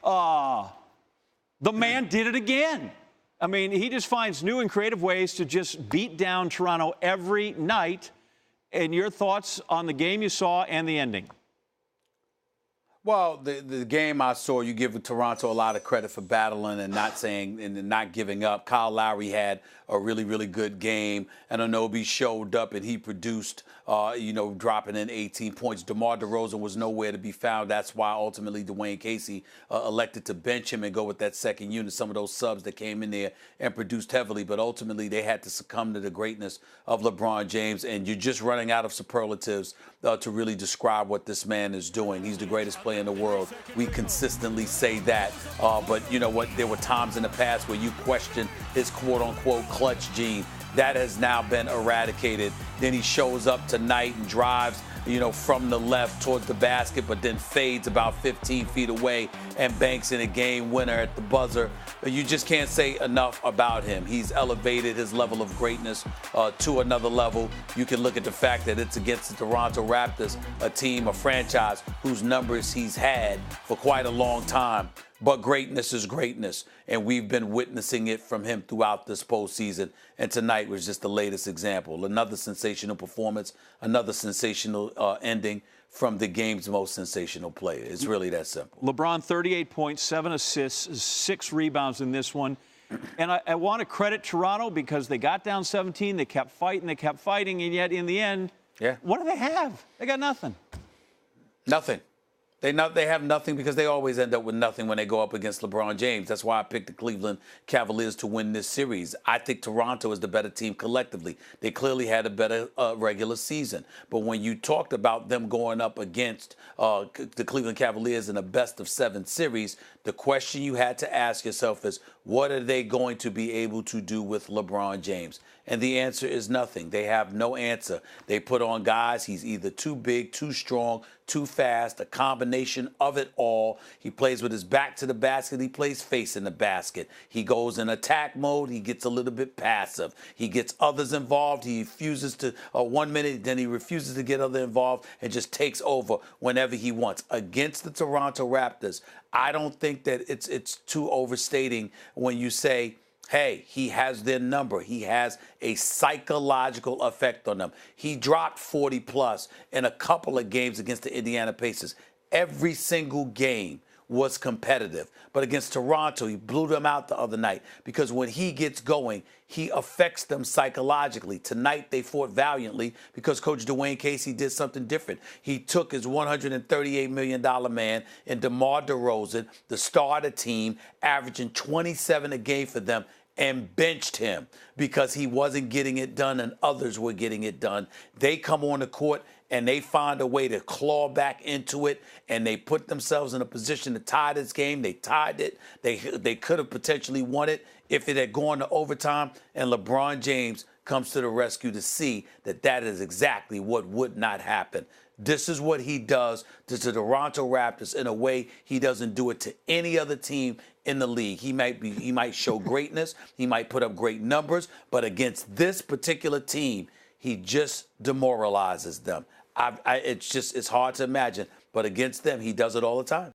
The man did it again. I mean, he just finds new and creative ways to just beat down Toronto every night. And your thoughts on the game you saw and the ending? Well, the game I saw, you give Toronto a lot of credit for battling and not saying and not giving up. Kyle Lowry had a really, really good game. And Anunoby showed up and he produced, dropping in 18 points. DeMar DeRozan was nowhere to be found. That's why ultimately Dwayne Casey elected to bench him and go with that second unit. Some of those subs that came in there and produced heavily, but ultimately they had to succumb to the greatness of LeBron James. And you're just running out of superlatives to really describe what this man is doing. He's the greatest player in the world. We consistently say that. But you know what? There were times in the past where you questioned his quote-unquote clutch gene. That has now been eradicated. Then he shows up tonight and drives, from the left towards the basket, but then fades about 15 feet away and banks in a game winner at the buzzer. You just can't say enough about him. He's elevated his level of greatness to another level. You can look at the fact that it's against the Toronto Raptors, a franchise whose numbers he's had for quite a long time. But greatness is greatness, and we've been witnessing it from him throughout this postseason. And tonight was just the latest example. Another sensational performance, another sensational ending from the game's most sensational player. It's really that simple. LeBron, 38 points, 7 assists, 6 rebounds in this one. And I want to credit Toronto because they got down 17, they kept fighting, and yet in the end, what do they have? They got nothing. Nothing. They have nothing because they always end up with nothing when they go up against LeBron James. That's why I picked the Cleveland Cavaliers to win this series. I think Toronto is the better team collectively. They clearly had a better regular season. But when you talked about them going up against the Cleveland Cavaliers in a best-of-7 series, the question you had to ask yourself is, what are they going to be able to do with LeBron James? And the answer is nothing. They have no answer. They put on guys. He's either too big, too strong, too fast, a combination of it all. He plays with his back to the basket. He plays facing the basket. He goes in attack mode. He gets a little bit passive. He gets others involved. He refuses to 1 minute, then he refuses to get others involved and just takes over whenever he wants. Against the Toronto Raptors, I don't think that it's too overstating when you say, hey, he has their number. He has a psychological effect on them. He dropped 40-plus in a couple of games against the Indiana Pacers. Every single game was competitive. But against Toronto, he blew them out the other night because when he gets going, he affects them psychologically. Tonight, they fought valiantly because Coach Dwayne Casey did something different. He took his $138 million man in DeMar DeRozan, the star of the team, averaging 27 a game for them, and benched him because he wasn't getting it done and others were getting it done. They come on the court and they find a way to claw back into it, and they put themselves in a position to tie this game. They tied it. They could have potentially won it if it had gone to overtime, and LeBron James comes to the rescue to see that that is exactly what would not happen. This is what he does to the Toronto Raptors in a way he doesn't do it to any other team in the league. He might show greatness, he might put up great numbers, but against this particular team, he just demoralizes them. It's hard to imagine, but against them, he does it all the time.